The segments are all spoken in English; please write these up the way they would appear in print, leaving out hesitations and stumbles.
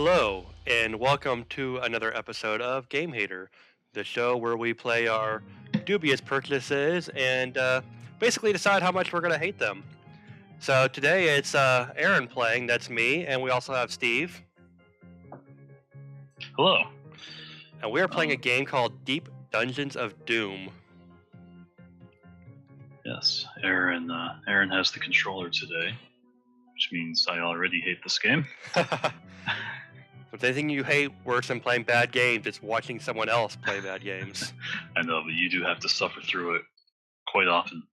Hello, and welcome to another episode of Gamehater, the show where we play our dubious purchases and basically decide how much we're going to hate them. So today it's Aaron playing, that's me, and we also have Steve. Hello. And we are playing a game called Deep Dungeons of Doom. Yes, Aaron has the controller today, which means I already hate this game. If anything you hate worse than playing bad games, it's watching someone else play bad games. I know, but you do have to suffer through it quite often.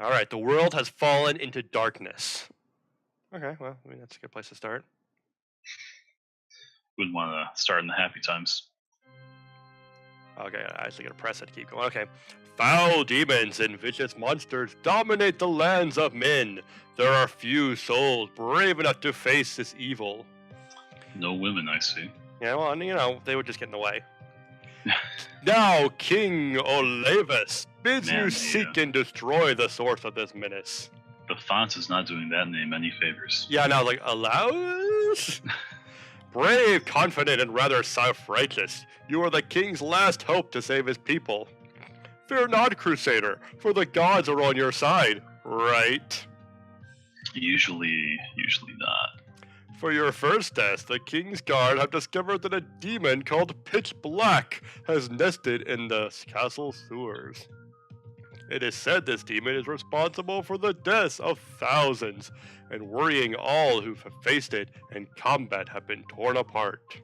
Alright, the world has fallen into darkness. Okay, well, I mean, that's a good place to start. Wouldn't want to start in the happy times. Okay, I actually gotta press it to keep going. Okay. Foul demons and vicious monsters dominate the lands of men. There are few souls brave enough to face this evil. No women, I see. Yeah, well, you know, they would just get in the way. Now, King Olavis bids you seek and destroy the source of this menace. The font is not doing that name any favors. Yeah, no, like, allows? Brave, confident, and rather self-righteous, you are the king's last hope to save his people. Fear not, Crusader, for the gods are on your side, right? Usually not. For your first test, the King's Guard have discovered that a demon called Pitch Black has nested in the castle sewers. It is said this demon is responsible for the deaths of thousands, and worrying all who have faced it in combat have been torn apart.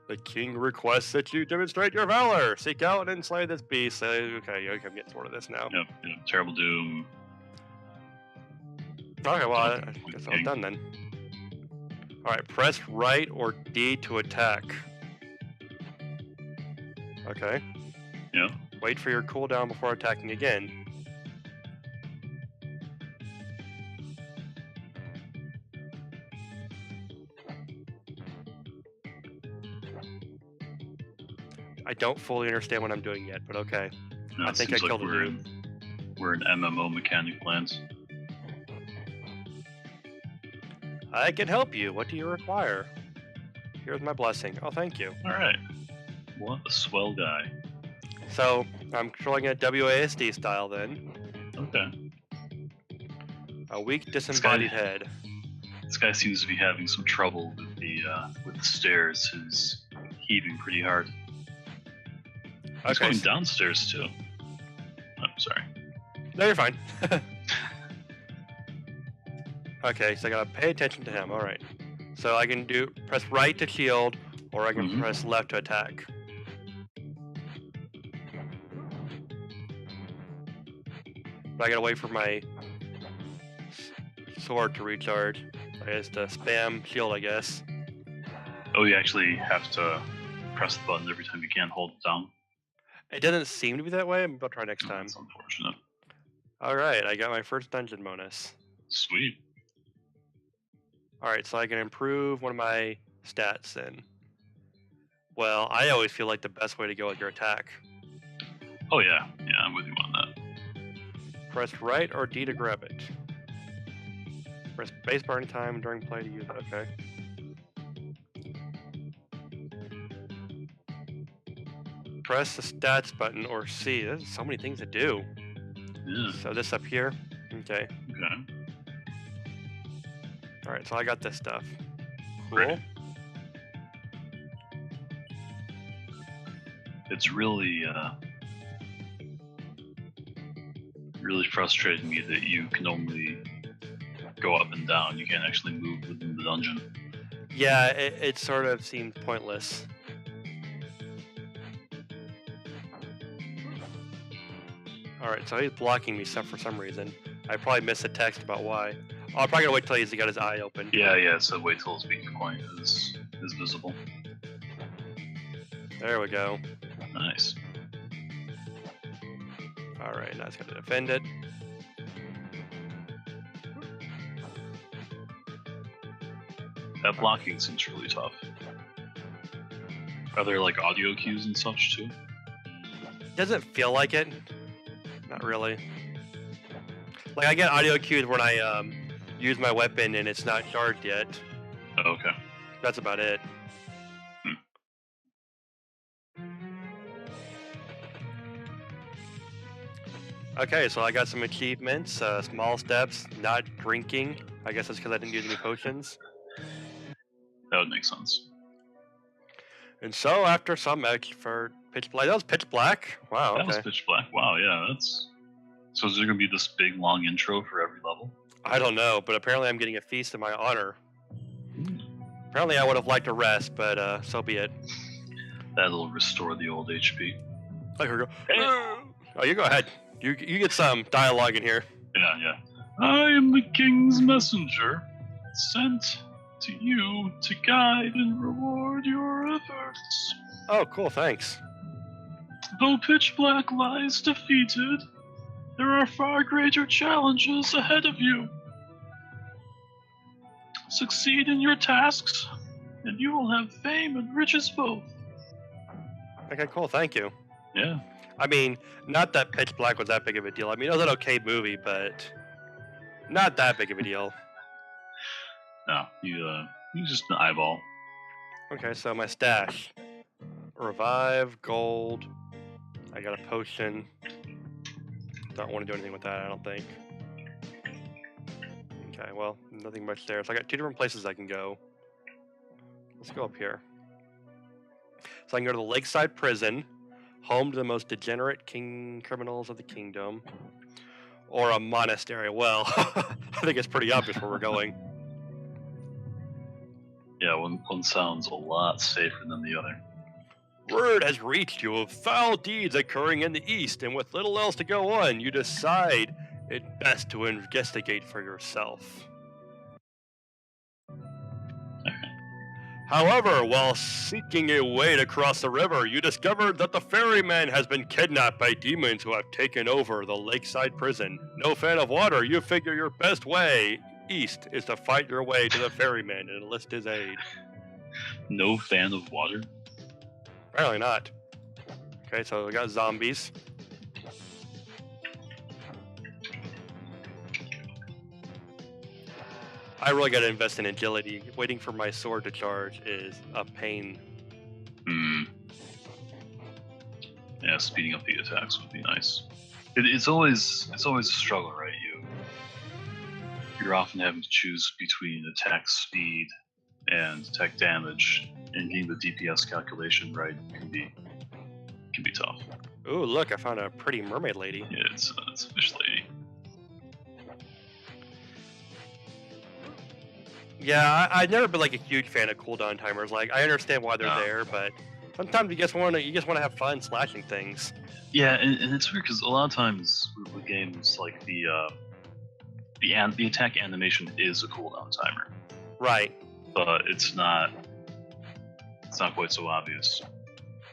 The king requests that you demonstrate your valor. Seek out and slay this beast. Okay, I'm getting sort of this now. Yep, Terrible Doom. Okay, well, I guess I'm done then. Alright, press right or D to attack. Okay. Yeah. Wait for your cooldown before attacking again. I don't fully understand what I'm doing yet, but okay. No, I think I killed a dude. We're in MMO mechanic lands. I can help you. What do you require? Here's my blessing. Oh, thank you. Alright. What a swell guy. So, I'm controlling it WASD style then. Okay. A weak disembodied head. This guy seems to be having some trouble with the stairs. He's heaving pretty hard. He's going downstairs too. I'm sorry. No, you're fine. Okay, so I gotta pay attention to him. Alright. So I can press right to shield, or I can press left to attack. But I gotta wait for my sword to recharge. I guess to spam shield, I guess. Oh, you actually have to press the button every time you can't hold it down? It doesn't seem to be that way. I'll try next time. That's unfortunate. Alright, I got my first dungeon bonus. Sweet. Alright, so I can improve one of my stats then. Well, I always feel like the best way to go with your attack. Oh yeah, I'm with you on that. Press right or D to grab it. Press spacebar anytime during play to use it, okay. Press the stats button or C. There's so many things to do. Yeah. So this up here, okay. Okay. Alright, so I got this stuff. Cool. Great. It's really frustrating me that you can only go up and down. You can't actually move within the dungeon. Yeah, it sort of seems pointless. Alright, so he's blocking me for some reason. I probably missed a text about why. Oh, I'm probably gonna wait till he's got his eye open. Yeah, so wait till his weak point is visible. There we go. Nice. Alright, now it's gonna defend it. That blocking seems really tough. Are there like audio cues and such too? Doesn't feel like it. Not really. Like I get audio cues when I use my weapon and it's not charged yet. Oh, okay. That's about it. Okay, so I got some achievements. Small steps, not drinking. I guess that's because I didn't use any potions. That would make sense. And so after some for Pitch Black, that was Pitch Black. Wow. That Okay. was pitch black. Wow, yeah, that's. So is there gonna be this big long intro for every level? I don't know, but apparently I'm getting a feast in my honor. Apparently I would have liked a rest, but so be it. That'll restore the old HP. Oh, here we go. Oh, you go ahead. You get some dialogue in here. Yeah. I am the king's messenger, sent to you to guide and reward your efforts. Oh, cool. Thanks. Though Pitch Black lies defeated, there are far greater challenges ahead of you. Succeed in your tasks, and you will have fame and riches both. Okay, cool. Thank you. Yeah. I mean, not that Pitch Black was that big of a deal. I mean, it was an okay movie, but not that big of a deal. No, you just an eyeball. Okay, so my stash. Revive, gold. I got a potion. Don't want to do anything with that, I don't think. Okay, well, nothing much there. So I got 2 different places I can go. Let's go up here. So I can go to the Lakeside Prison, home to the most degenerate criminals of the kingdom, or a monastery. Well, I think it's pretty obvious where we're going. Yeah, one sounds a lot safer than the other. Word has reached you of foul deeds occurring in the East, and with little else to go on, you decide it best to investigate for yourself. However, while seeking a way to cross the river, you discovered that the ferryman has been kidnapped by demons who have taken over the Lakeside Prison. No fan of water, you figure your best way east is to fight your way to the ferryman and enlist his aid. No fan of water? Apparently not. Okay, so we got zombies. I really gotta invest in agility. Waiting for my sword to charge is a pain. Yeah, speeding up the attacks would be nice. It's always a struggle, right? You're often having to choose between attack speed and attack damage, and getting the DPS calculation right can be tough. Ooh, look! I found a pretty mermaid lady. Yeah, it's a fish lady. Yeah, I've never been like a huge fan of cooldown timers. Like, I understand why they're there, but sometimes you just want to have fun slashing things. Yeah, and it's weird because a lot of times with games like the attack animation is a cooldown timer. Right. But it's not quite so obvious,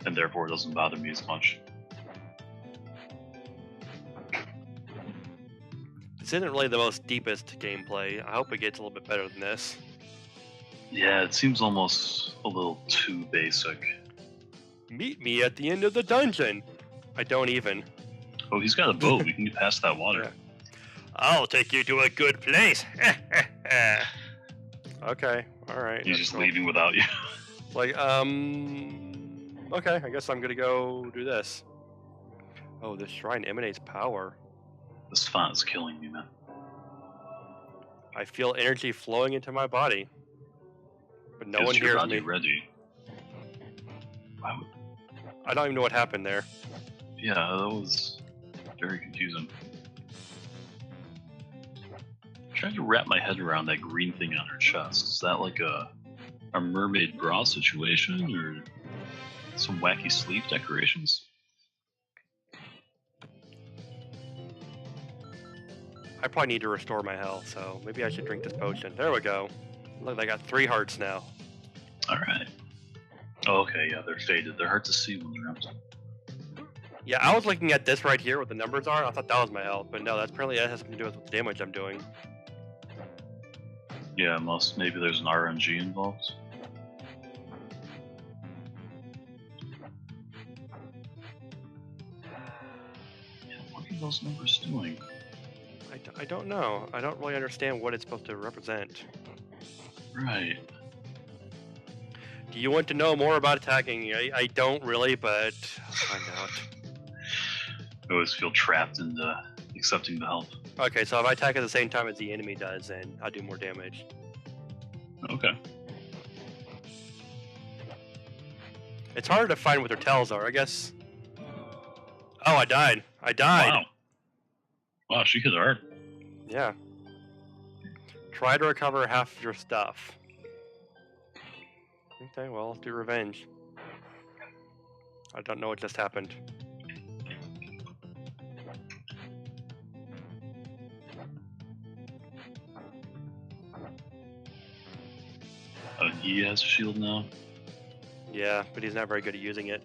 and therefore it doesn't bother me as much. This isn't really the most deepest gameplay. I hope it gets a little bit better than this. Yeah, it seems almost a little too basic. Meet me at the end of the dungeon. I don't even. Oh, he's got a boat. We can get past that water. Yeah. I'll take you to a good place. Okay, alright. He's just leaving without you. Like, okay, I guess I'm gonna go do this. Oh, this shrine emanates power. This font is killing me, man. I feel energy flowing into my body. But no one Is your hears body me. ready? Why would... I don't even know what happened there. Yeah, that was very confusing. I'm trying to wrap my head around that green thing on her chest. Is that like a mermaid bra situation, or some wacky sleeve decorations? I probably need to restore my health, so maybe I should drink this potion. There we go. Look, I got 3 hearts now. Alright. Oh, okay, yeah, they're faded. They're hard to see when they're empty. Yeah, I was looking at this right here, what the numbers are. I thought that was my health, but no, that has something to do with the damage I'm doing. Yeah, maybe there's an RNG involved. Yeah, what are those numbers doing? I don't know. I don't really understand what it's supposed to represent. Right. Do you want to know more about attacking? I don't really, but I'll find out. I always feel trapped in accepting the help. Okay, so if I attack at the same time as the enemy does, then I'll do more damage. Okay. It's harder to find what their tails are, I guess. Oh, I died. I died. Wow. Wow, she hit hard. Yeah. Try to recover half of your stuff. Okay, well, let's do revenge. I don't know what just happened. He has a shield now. Yeah, but he's not very good at using it.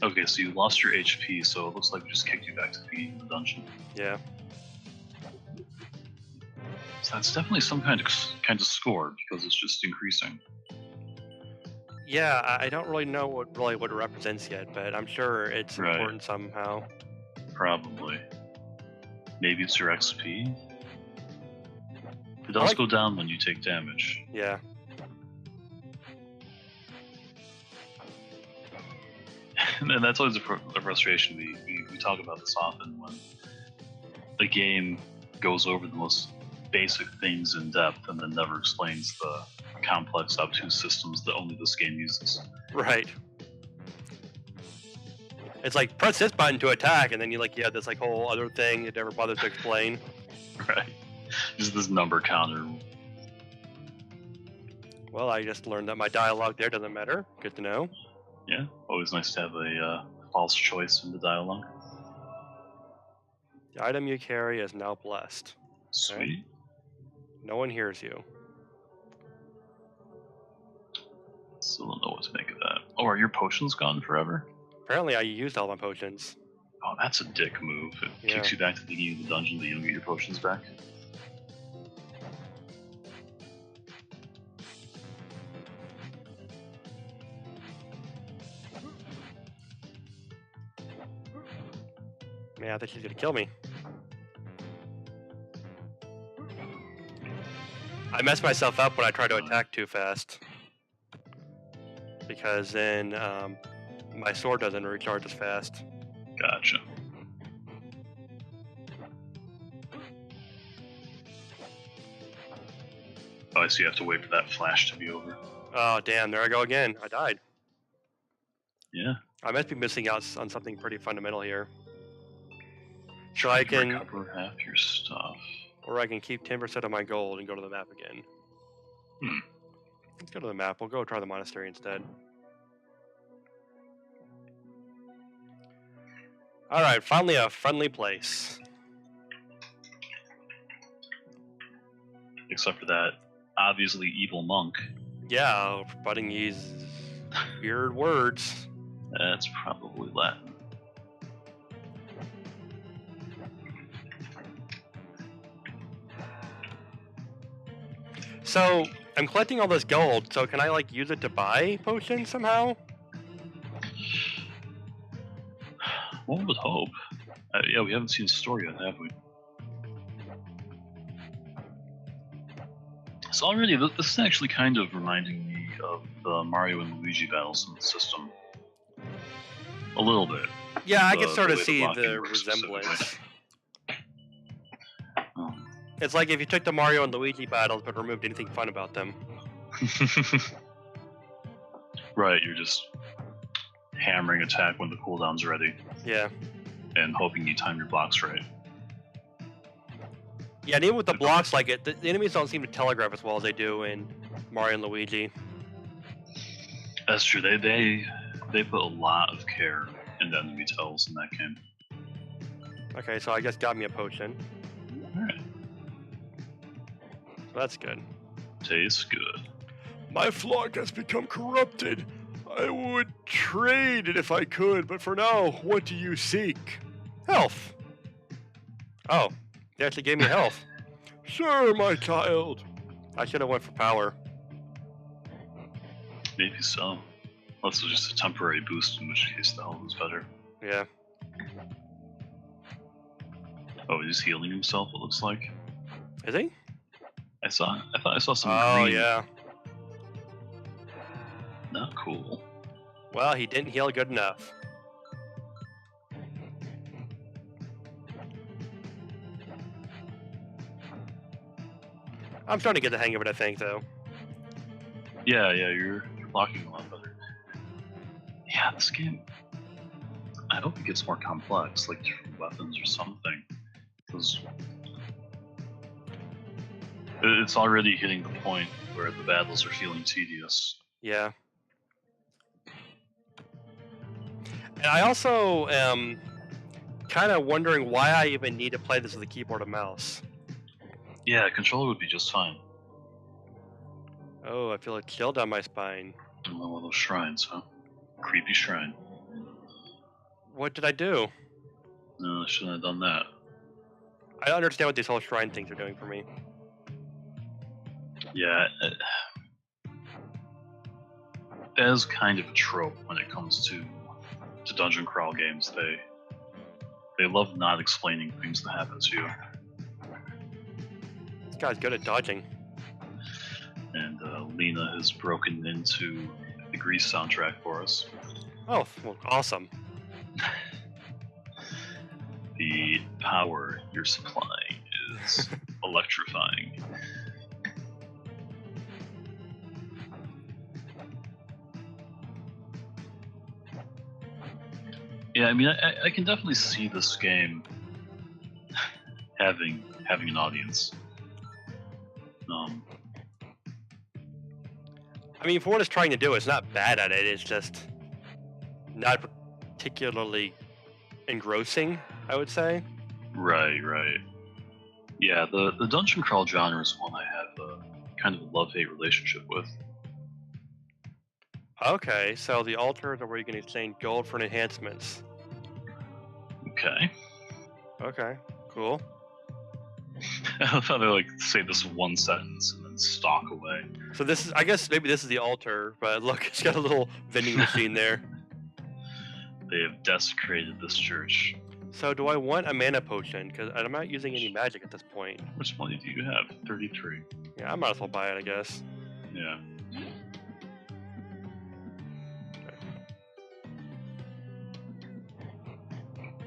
Okay, so you lost your HP, so it looks like we just kicked you back to the beginning of the dungeon. Yeah. So that's definitely some kind of score because it's just increasing. Yeah, I don't really know what it represents yet, but I'm sure it's Right. important somehow. Probably. Maybe it's your XP. It does go down when you take damage. Yeah. And that's always a frustration. We talk about this often when a game goes over the most basic things in depth and then never explains the complex, obtuse systems that only this game uses. Right. It's like press this button to attack, and then you have this whole other thing it never bothers to explain. Right. Just this number counter. Well, I just learned that my dialogue there doesn't matter. Good to know. Yeah, always nice to have a false choice in the dialogue. The item you carry is now blessed. Sweet. No one hears you. Still don't know what to make of that. Oh, are your potions gone forever? Apparently, I used all my potions. Oh, that's a dick move. It kicks you back to the beginning of the dungeon, but you don't get your potions back. Man, I think she's gonna kill me. I messed myself up when I tried to attack too fast. Because then my sword doesn't recharge as fast. Gotcha. Oh, I see. You have to wait for that flash to be over. Oh, damn. There I go again. I died. Yeah. I must be missing out on something pretty fundamental here. So Try I to can recover half your stuff. Or I can keep 10% of my gold and go to the map again. Let's go to the map. We'll go try the monastery instead. Alright, finally a friendly place. Except for that obviously evil monk. Yeah, butting these weird words. That's probably Latin. So, I'm collecting all this gold, so can I use it to buy potions somehow? One would hope. Yeah, we haven't seen the story yet, have we? So already, this is actually kind of reminding me of the Mario and Luigi battles in the system. A little bit. Yeah, I can sort of way the see blocking the works resemblance. specifically. It's like if you took the Mario and Luigi battles but removed anything fun about them. Right, you're just hammering attack when the cooldown's ready. Yeah. And hoping you time your blocks right. Yeah, and even with the blocks the enemies don't seem to telegraph as well as they do in Mario and Luigi. That's true. They put a lot of care into enemy tells in that game. Okay, so I just got me a potion. Alright. That's good. Tastes good. My flock has become corrupted. I would trade it if I could, but for now, what do you seek? Health. Oh, they actually gave me health. Sure, my child. I should have went for power. Maybe so. Unless it was just a temporary boost, in which case the health was better. Yeah. Oh, he's healing himself, it looks like. Is he? I thought I saw some Oh, green. yeah. Not cool. Well, he didn't heal good enough. I'm starting to get the hang of it, I think, though. Yeah, you're blocking a lot better. Yeah, this game. I hope it gets more complex, like different weapons or something, because it's already hitting the point where the battles are feeling tedious. Yeah. And I also am kind of wondering why I even need to play this with a keyboard and mouse. Yeah, a controller would be just fine. Oh, I feel a chill down my spine. One of those shrines, huh? Creepy shrine. What did I do? No, I shouldn't have done that. I don't understand what these whole shrine things are doing for me. Yeah, that is kind of a trope when it comes to dungeon crawl games. They love not explaining things that happen to you. This guy's good at dodging. And Lena has broken into the Grease soundtrack for us. Oh, well, awesome. The power you're supplying is electrifying. Yeah, I mean, I can definitely see this game having an audience. I mean, for what it's trying to do, it's not bad at it. It's just not particularly engrossing, I would say. Right. Yeah, the dungeon crawl genre is one I have a kind of a love-hate relationship with. Okay, so the altars are where you can exchange gold for enhancements. Okay. Okay, cool. I thought I'd say this one sentence and then stalk away. So this is, I guess maybe this is the altar, but look, it's got a little vending machine there. They have desecrated this church. So do I want a mana potion? Because I'm not using any magic at this point. How much money do you have? 33. Yeah, I might as well buy it, I guess. Yeah.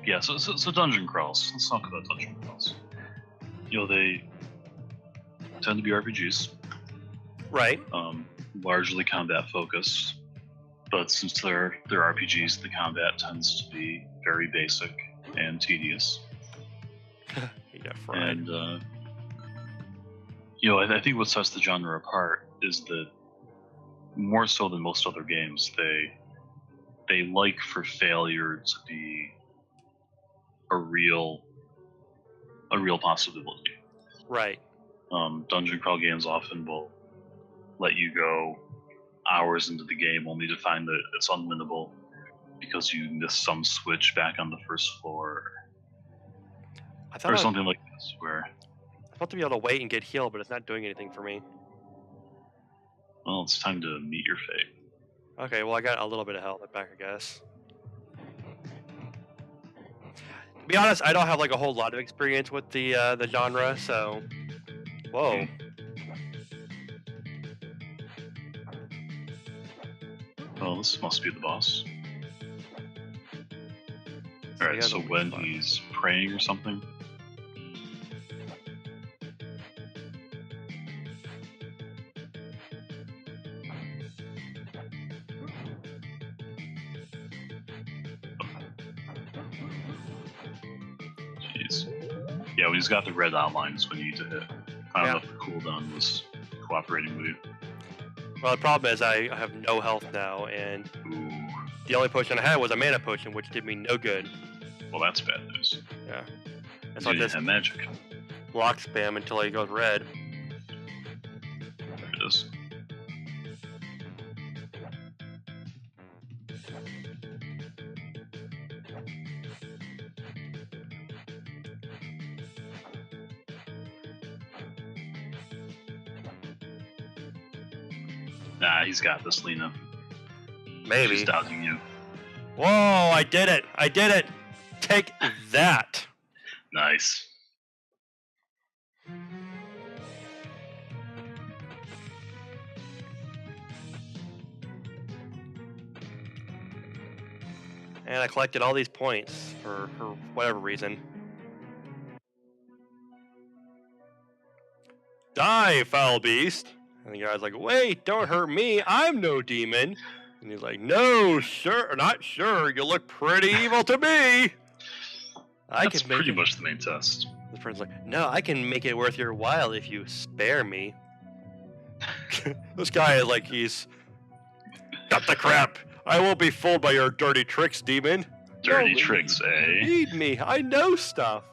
Yeah, so dungeon crawls. Let's talk about dungeon crawls. They tend to be RPGs. Right. Largely combat focused. But since they're RPGs, the combat tends to be very basic and tedious. Yeah, fried. And I think what sets the genre apart is that more so than most other games, they like for failure to be a real possibility. Right. Dungeon crawl games often will let you go hours into the game only to find that it's unwinnable because you missed some switch back on the first floor or something like this, where I'm supposed to be able to wait and get healed, but it's not doing anything for me. well, it's time to meet your fate. Okay, well I got a little bit of health back, I guess. To be honest, I don't have a whole lot of experience with the genre, so. Whoa. Well, this must be the boss. Alright, so when he's praying or something? Jeez. Yeah, when he's got the red outlines when you need to hit. I don't know if the cooldown was cooperating with you. Well, the problem is I have no health now, and the only potion I had was a mana potion, which did me no good. Well, that's bad news. Yeah. So you didn't have magic. Block spam until he goes red. There it is. Nah, he's got this, Lena. Maybe. She's dodging you. Whoa, I did it! I did it! Take that! Nice. And I collected all these points for whatever reason. Die, foul beast! And the guy's like, wait, don't hurt me, I'm no demon. And he's like, no, sure, not sure, you look pretty evil to me. That's pretty much the main test. The friend's like, no, I can make it worth your while if you spare me. This guy is like, he's got the crap. I won't be fooled by your dirty tricks, demon. Dirty tricks, eh? Lead me, I know stuff.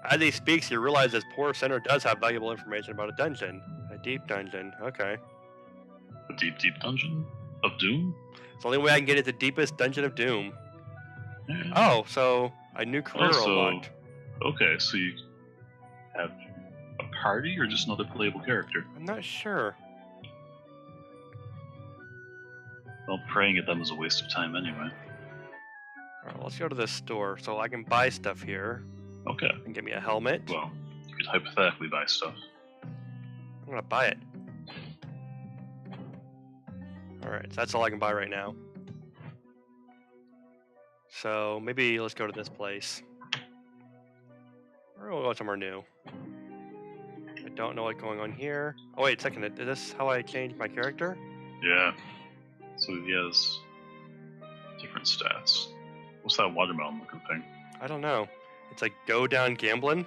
As he speaks, you realize this poor sinner does have valuable information about a dungeon. A deep dungeon, okay. A deep, deep dungeon? Of Doom? It's the only way I can get into the deepest dungeon of Doom. Yeah. Oh, so a new career unlocked. Okay, so you have a party or just another playable character? I'm not sure. Well, praying at them is a waste of time anyway. Alright, let's go to this store so I can buy stuff here. Okay. And give me a helmet. Well, you could hypothetically buy stuff. I'm gonna buy it. Alright, so that's all I can buy right now. So maybe let's go to this place. Or we'll go somewhere new. I don't know what's going on here. Oh wait a second, is this how I change my character? Yeah. So he has different stats. What's that watermelon looking thing? I don't know. It's like go down gambling.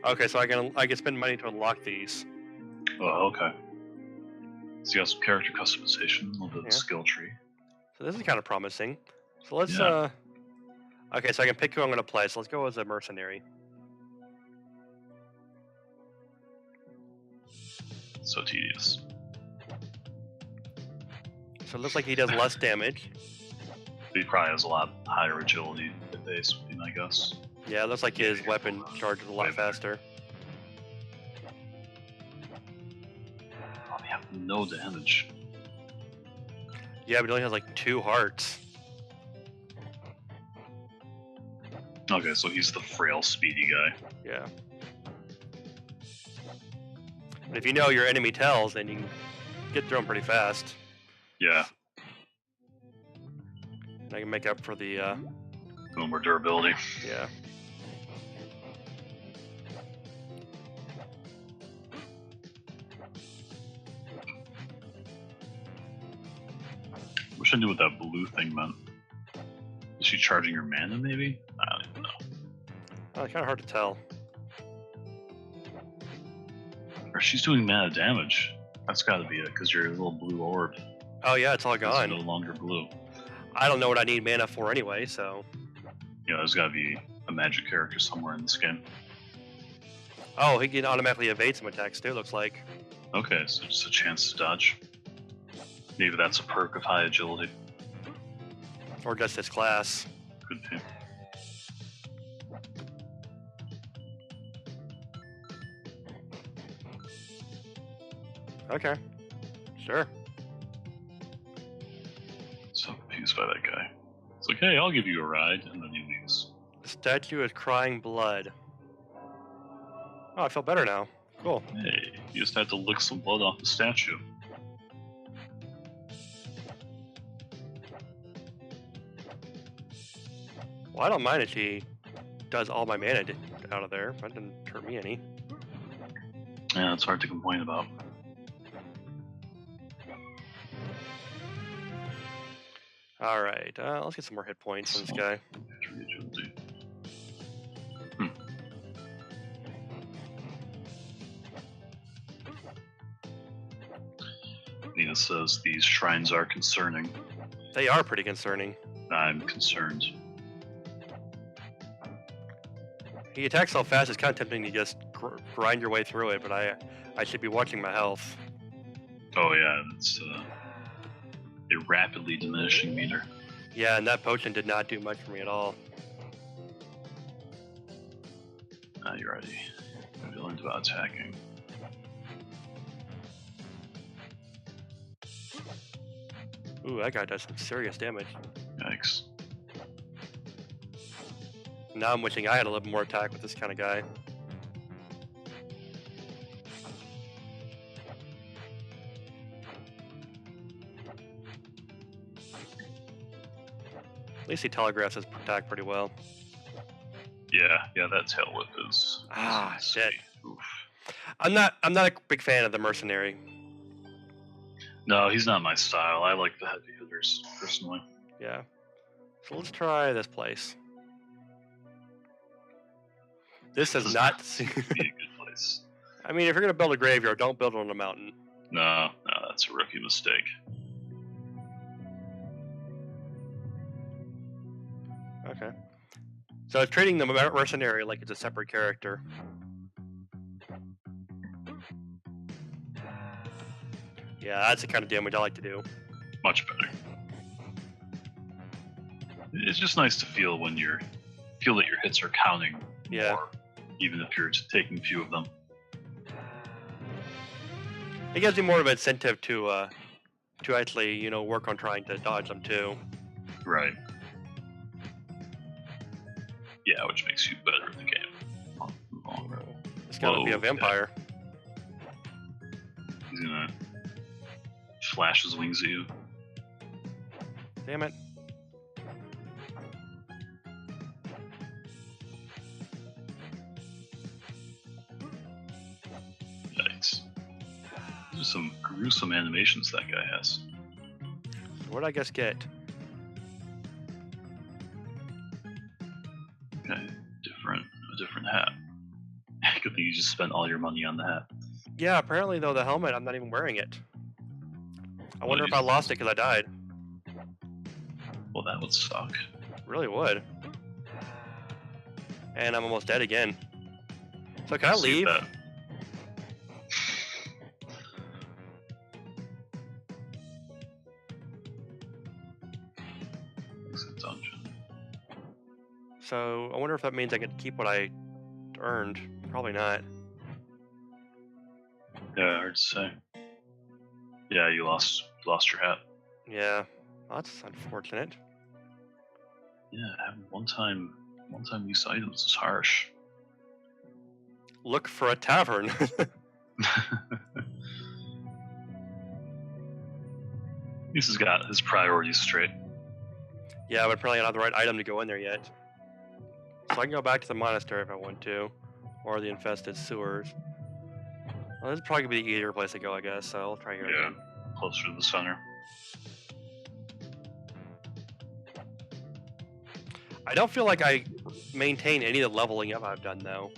Okay, so I can spend money to unlock these. Oh, okay. So you got some character customization, a little bit of skill tree. So this is kind of promising. So let's Yeah. Okay, so I can pick who I'm gonna play. So let's go as a mercenary. So tedious. So it looks like he does less damage. He probably has a lot higher agility at base, would be my guess. Yeah, it looks like his weapon charges a lot faster. Oh, they have no damage. Yeah, but he only has like 2 hearts. Okay, so he's the frail, speedy guy. Yeah. And if you know your enemy tells, then you can get through them pretty fast. Yeah. And I can make up for the, A little more durability. yeah. Wish I knew what that blue thing meant. Is she charging her mana, maybe? I don't even know. Oh, it's kind of hard to tell. Or she's doing mana damage. That's gotta be it, because your little blue orb Oh yeah, it's all is gone. no longer blue. I don't know what I need mana for anyway, so... Yeah, there's gotta be a magic character somewhere in this game. Oh, he can automatically evade some attacks too, looks like. Okay, so just a chance to dodge. Maybe that's a perk of high agility. Or just his class. Could be. Okay. Sure. So confused by that guy. It's like, hey, I'll give you a ride, and then he leaves. The statue is crying blood. Oh, I feel better now. Cool. Hey, you just had to lick some blood off the statue. Well, I don't mind if he does all my mana out of there. That didn't hurt me any. Yeah, it's hard to complain about. Alright, let's get some more hit points on this guy. Nina says these shrines are concerning. They are pretty concerning. I'm concerned. He attacks so fast, it's kind of tempting to just grind your way through it, but I should be watching my health. Oh yeah, it's a rapidly diminishing meter. Yeah, and that potion did not do much for me at all. Ah, you're ready. Maybe learned about attacking. Ooh, that guy does some serious damage. Yikes. Now I'm wishing I had a little more attack with this kind of guy. At least he telegraphs his attack pretty well. Yeah, that tail whip is. Ah, shit. Sweet. Oof. I'm not a big fan of the mercenary. No, he's not my style. I like the heavy hitters personally. Yeah. So let's try this place. This does not seem be a good place. I mean, if you're gonna build a graveyard, don't build it on a mountain. No, that's a rookie mistake. Okay. So it's treating the mercenary like it's a separate character. Yeah, that's the kind of damage I like to do. Much better. It's just nice to feel when feel that your hits are counting more, even if you're taking few of them. It gives you more of an incentive to actually, work on trying to dodge them too. Right. Yeah, which makes you better at the game. Longer. It's gotta be a vampire. He's gonna flash his wings at you. Damn it. Yikes. There's some gruesome animations that guy has. What'd I just get? Okay, a different hat. Good thing you just spent all your money on the hat. Yeah, apparently though the helmet, I'm not even wearing it. I wonder if I lost it because I died. Well, that would suck. Really would. And I'm almost dead again. So can I leave? So I wonder if that means I get to keep what I earned. Probably not. Yeah, hard to say. Yeah, you lost your hat. Yeah, that's unfortunate. Yeah, having one-time use items is harsh. Look for a tavern. This has got his priorities straight. Yeah, but probably not the right item to go in there yet. So I can go back to the monastery if I want to, or the infested sewers. Well, this would probably be the easier place to go, I guess. So I'll try here again. Closer to the center. I don't feel like I maintain any of the leveling up I've done though.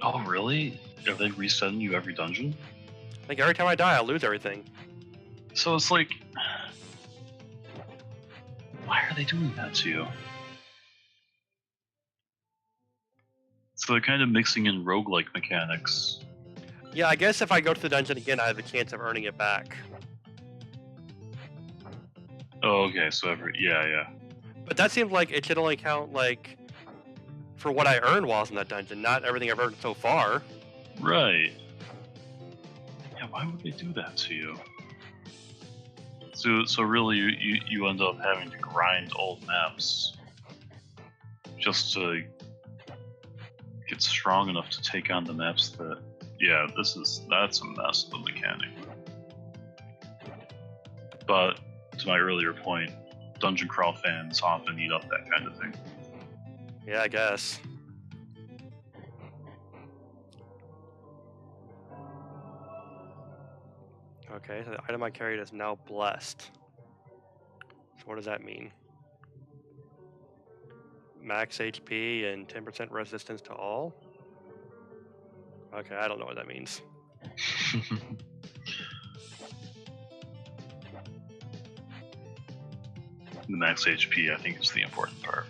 Oh really? Are they resetting you every dungeon? I think every time I die, I lose everything. So it's like, why are they doing that to you? So they're kind of mixing in roguelike mechanics. Yeah, I guess if I go to the dungeon again, I have a chance of earning it back. Oh, okay, so yeah. But that seems like it should only count, like, for what I earned while I was in that dungeon, not everything I've earned so far. Right. Yeah, why would they do that to you? So really, you end up having to grind old maps just to get strong enough to take on the maps that. Yeah, that's a mess of a mechanic. But to my earlier point, dungeon crawl fans often eat up that kind of thing. Yeah, I guess. Okay, so the item I carried is now blessed. So what does that mean? Max HP and 10% resistance to all? Okay, I don't know what that means. The max HP, I think, is the important part.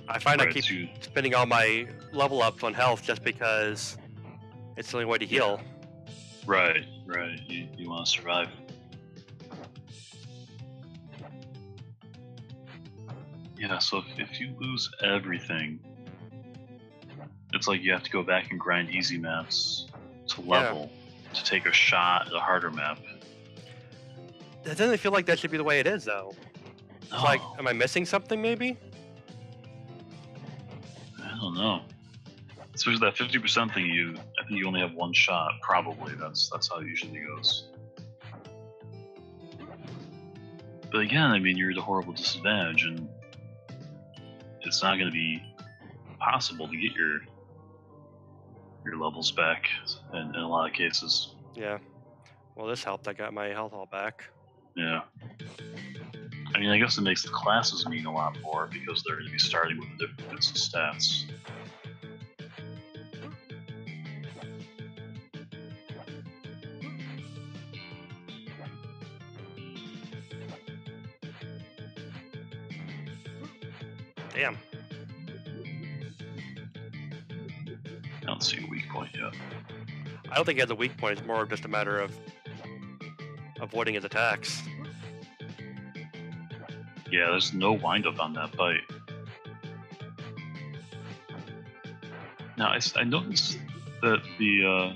I find I keep spending all my level ups on health just because it's the only way to heal. Right. You want to survive. Yeah, so if you lose everything, it's like you have to go back and grind easy maps to level to take a shot at a harder map. That doesn't feel like that should be the way it is, though. It's like, am I missing something, maybe? I don't know. Especially that 50% thing, I think you only have one shot, probably. That's how it usually goes. But again, I mean, you're at a horrible disadvantage, and it's not going to be possible to get your levels back in a lot of cases. Yeah. Well, this helped. I got my health all back. Yeah. I mean, I guess it makes the classes mean a lot more because they're going to be starting with different bits of stats. Damn. I don't see a weak point yet. I don't think he has a weak point. It's more just a matter of avoiding his attacks. Yeah, there's no windup on that bite. Now, I noticed that the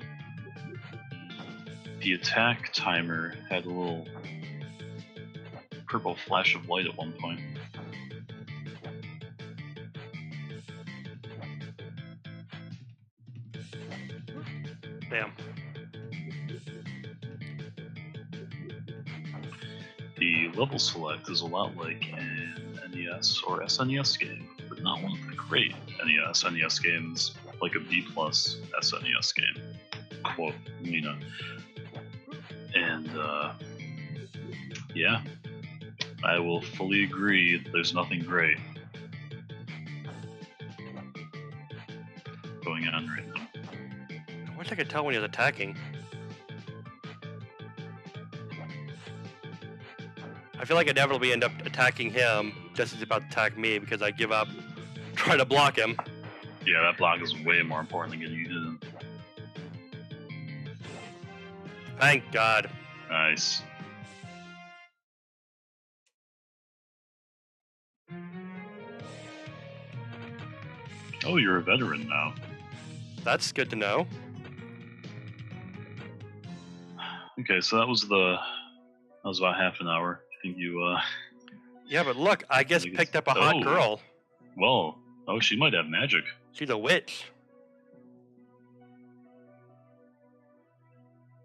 attack timer had a little purple flash of light at one point. Damn. The level select is a lot like an NES or SNES game, but not one of the great NES games, like a B+ SNES game. Quote, Lena. And, yeah, I will fully agree that there's nothing great going on right now. I wish I could tell when he was attacking. I feel like I inevitably end up attacking him just as he's about to attack me because I give up trying to block him. Yeah, that block is way more important than getting you hit him. Thank God. Nice. Oh, you're a veteran now. That's good to know. Okay, so that was about half an hour. I think you Yeah, but look, I just picked up a hot girl. Well, she might have magic. She's a witch.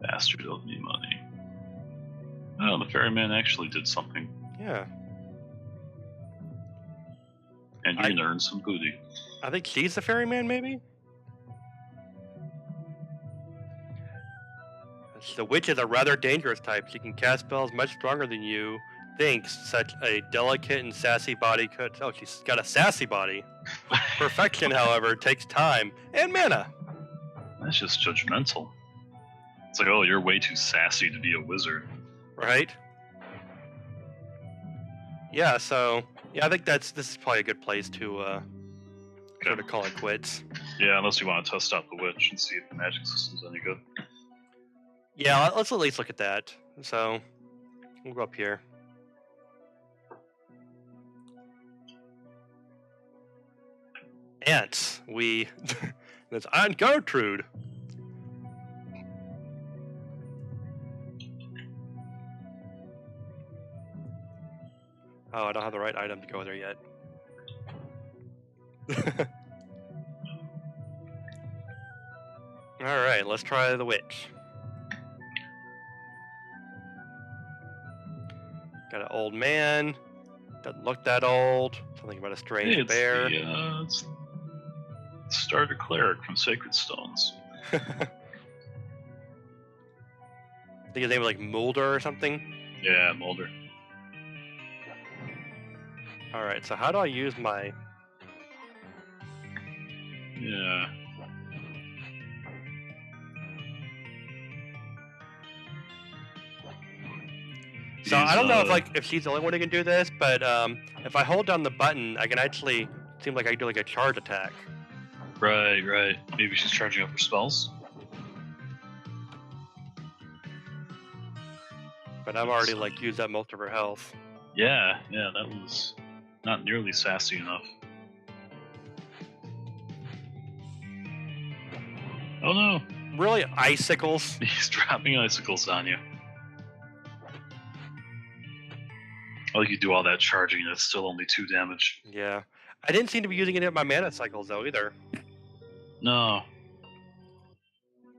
Bastard owed me money. Oh, the ferryman actually did something. Yeah. And you're gonna earn some booty. I think she's the ferryman, maybe? The witch is a rather dangerous type. She can cast spells much stronger than you think such a delicate and sassy body could. Oh, she's got a sassy body. Perfection, however, takes time and mana. That's just judgmental. It's like, oh, you're way too sassy to be a wizard. Right? Yeah, so I think this is probably a good place to sort of call it quits. Yeah, unless you want to test out the witch and see if the magic system's any good. Yeah, let's at least look at that. So we'll go up here. Ants. That's Aunt Gertrude. Oh, I don't have the right item to go there yet. Alright, let's try the witch. Got an old man. Doesn't look that old. Something about a strange bear. It's the starter cleric from Sacred Stones. I think his name was like Mulder or something. Yeah, Mulder. Alright, so how do I use my... Yeah. So I don't know if she's the only one who can do this, but if I hold down the button, I can actually seem like I can do like a charge attack. Right. Maybe she's charging up her spells. But I've already like used up most of her health. Yeah, that was not nearly sassy enough. Oh no! Really? Icicles? He's dropping icicles on you. Oh, you do all that charging and it's still only 2 damage. Yeah. I didn't seem to be using any of my mana cycles though either. No. Alright,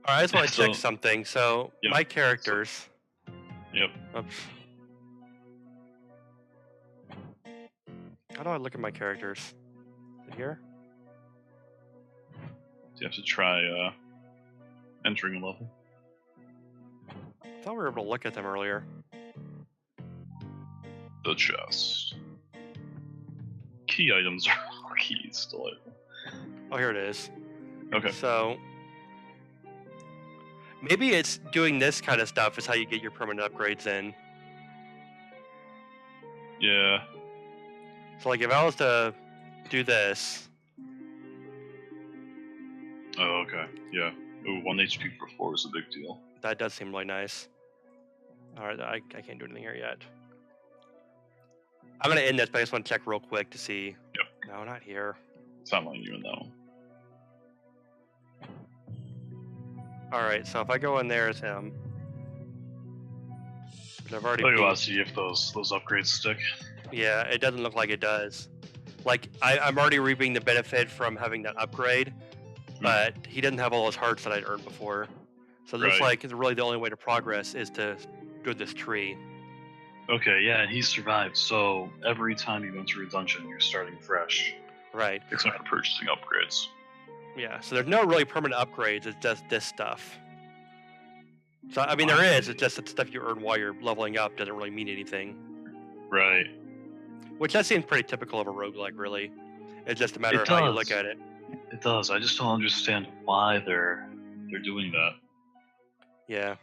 I just want to check So- something. So, Yeah, my characters. Yep. Oops. How do I look at my characters? Is it here? You have to try entering a level. I thought we were able to look at them earlier. The chest. Key items are keys. Delightful. Oh, here it is. Okay. So, maybe it's doing this kind of stuff is how you get your permanent upgrades in. Yeah. So, like, if I was to do this, Oh, okay. Yeah. Ooh, 1 HP for 4 is a big deal. that does seem really nice. Alright, I can't do anything here yet. I'm gonna end this, but I just want to check real quick to see. Yep. No, not here. It's not letting you in that one. Alright, so if I go in there as him. But I've already Oh, you beat- want to see if those upgrades stick? Yeah, it doesn't look like it does. Like, I'm already reaping the benefit from having that upgrade, but he doesn't have all those hearts that I'd earned before. So it looks Right. like really the only way to progress is to do this tree. Okay, yeah, and he survived. So every time you enter a dungeon, you're starting fresh, Right. except for purchasing upgrades. Yeah, so there's no really permanent upgrades, it's just this stuff. So, I mean, there is, it's just that stuff you earn while you're leveling up doesn't really mean anything. Right. Which that seems pretty typical of a roguelike, really. It's just a matter It of how you does. look at it. It does. I just don't understand why they're doing that. Yeah.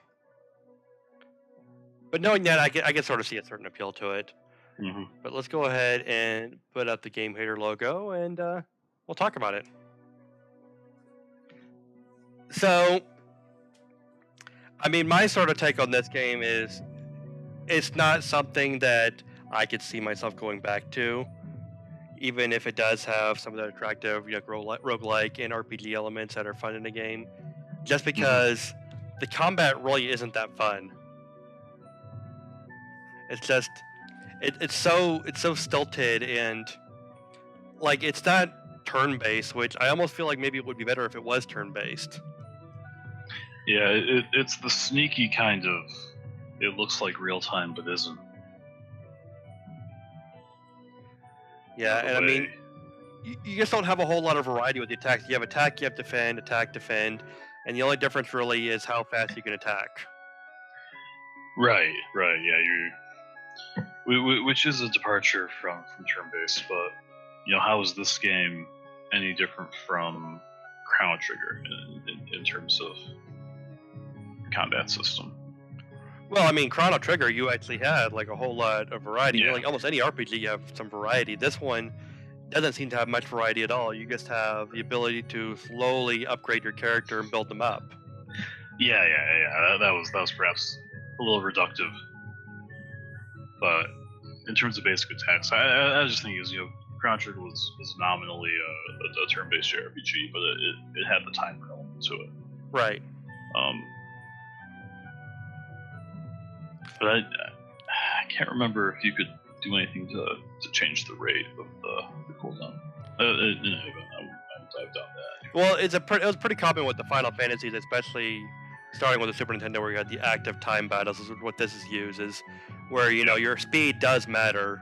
But knowing that, I can sort of see a certain appeal to it. Mm-hmm. But let's go ahead and put up the Gamehater logo, and we'll talk about it. So, I mean, my sort of take on this game is it's not something that I could see myself going back to, even if it does have some of the attractive roguelike and RPG elements that are fun in the game, just because the combat really isn't that fun. It's just it's so stilted, and like it's not turn-based, which I almost feel like maybe it would be better if it was turn-based. Yeah, it's the sneaky kind of. It looks like real time, but isn't. Yeah, The and I mean, way- you just don't have a whole lot of variety with the attacks. You have attack, you have defend, attack, defend, and the only difference really is how fast you can attack. Right. Yeah, which is a departure from turn-based, but how is this game any different from Chrono Trigger in terms of combat system? Well, I mean, Chrono Trigger, you actually had like a whole lot of variety. Yeah. Like almost any RPG, you have some variety. This one doesn't seem to have much variety at all. You just have the ability to slowly upgrade your character and build them up. Yeah. That was perhaps a little reductive, but in terms of basic attacks, I was just thinking is Chrono Trigger was nominally a turn-based JRPG, but it had the timer element to it. Right. But I can't remember if you could do anything to change the rate of the cooldown. Anyway, I haven't dived on that. Well, it was pretty common with the Final Fantasies, especially starting with the Super Nintendo, where you had the active time battles. This is what this is used, is where your speed does matter,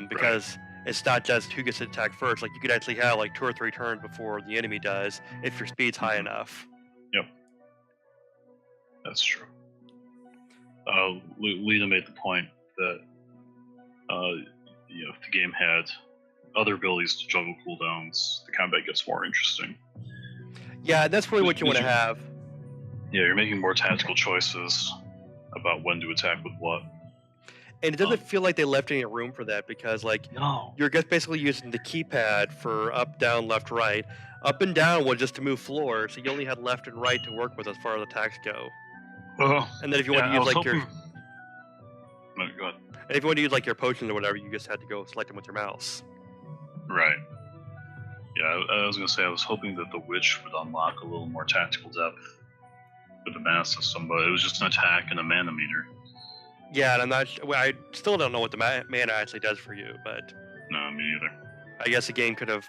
because it's not just who gets to attack first. Like you could actually have like 2 or 3 turns before the enemy does if your speed's high enough. Yep, that's true. Lena made the point that if the game had other abilities to juggle cooldowns, the combat gets more interesting. Yeah, that's really what you want to have. Yeah, you're making more tactical choices about when to attack with what. And it doesn't feel like they left any room for that, because like No. you're just basically using the keypad for up, down, left, right. Up and down was just to move floors, so you only had left and right to work with as far as attacks go. And then if you want to use like your No, go ahead. and if you want to use like your potions or whatever, you just had to go select them with your mouse. Right. Yeah, I was gonna say I was hoping that the Witch would unlock a little more tactical depth with the mana system, but it was just an attack and a mana meter. Yeah, and I still don't know what the mana actually does for you, but No, me neither. I guess the game could have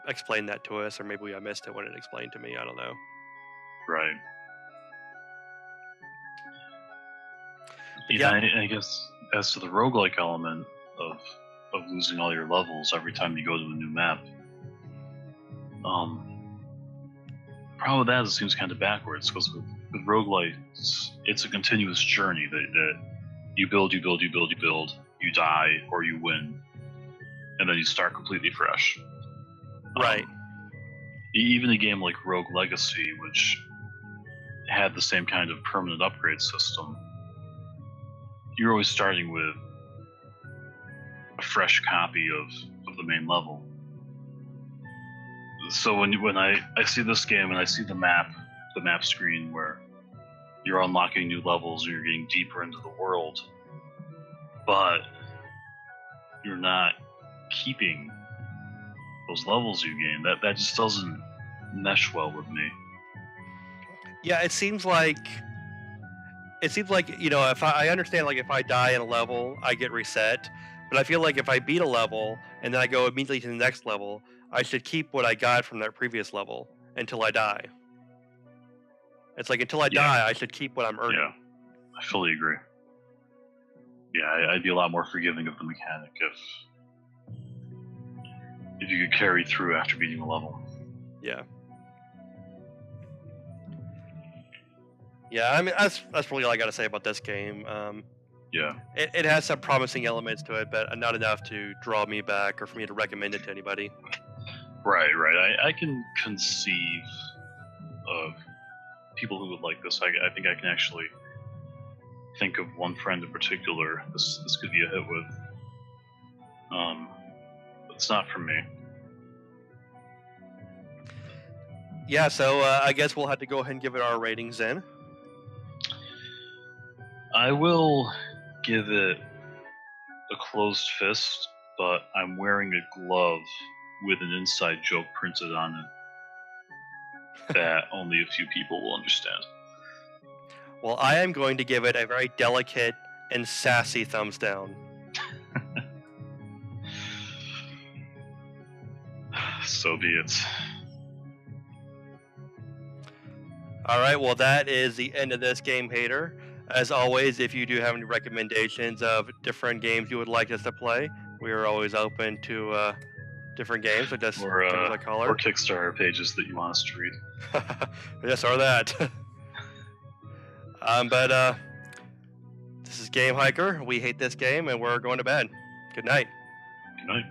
explained that to us, or maybe I missed it when it explained to me. I don't know. Right. But Yeah, yeah. I guess as to the roguelike element of losing all your levels every time you go to a new map, problem with that is it seems kind of backwards because with roguelites, it's a continuous journey that you build, you die or you win, and then you start completely fresh. Right. Even a game like Rogue Legacy, which had the same kind of permanent upgrade system, you're always starting with a fresh copy of the main level. So when I see this game and I see the map screen where you're unlocking new levels and you're getting deeper into the world, but you're not keeping those levels you gain, that just doesn't mesh well with me. Yeah, it seems like if I understand, like if I die in a level, I get reset, but I feel like if I beat a level and then I go immediately to the next level, I should keep what I got from that previous level until I die. It's like until I die, I should keep what I'm earning. Yeah, I fully agree. Yeah, I'd be a lot more forgiving of the mechanic if you could carry through after beating a level. Yeah. Yeah, I mean that's really all I got to say about this game. Yeah. It has some promising elements to it, but not enough to draw me back or for me to recommend it to anybody. Right. I can conceive of people who would like this. I think I can actually think of one friend in particular this could be a hit with. But it's not for me. Yeah, so I guess we'll have to go ahead and give it our ratings then. I will give it a closed fist, but I'm wearing a glove with an inside joke printed on it that only a few people will understand. Well, I am going to give it a very delicate and sassy thumbs down. So be it. Alright, well that is the end of this Gamehater. As always, if you do have any recommendations of different games you would like us to play, we are always open to different games, so just Or give us a caller. or Kickstarter pages that you want us to read. Yes, or that. But this is Gamehiker. We hate this game, and we're going to bed. Good night. Good night.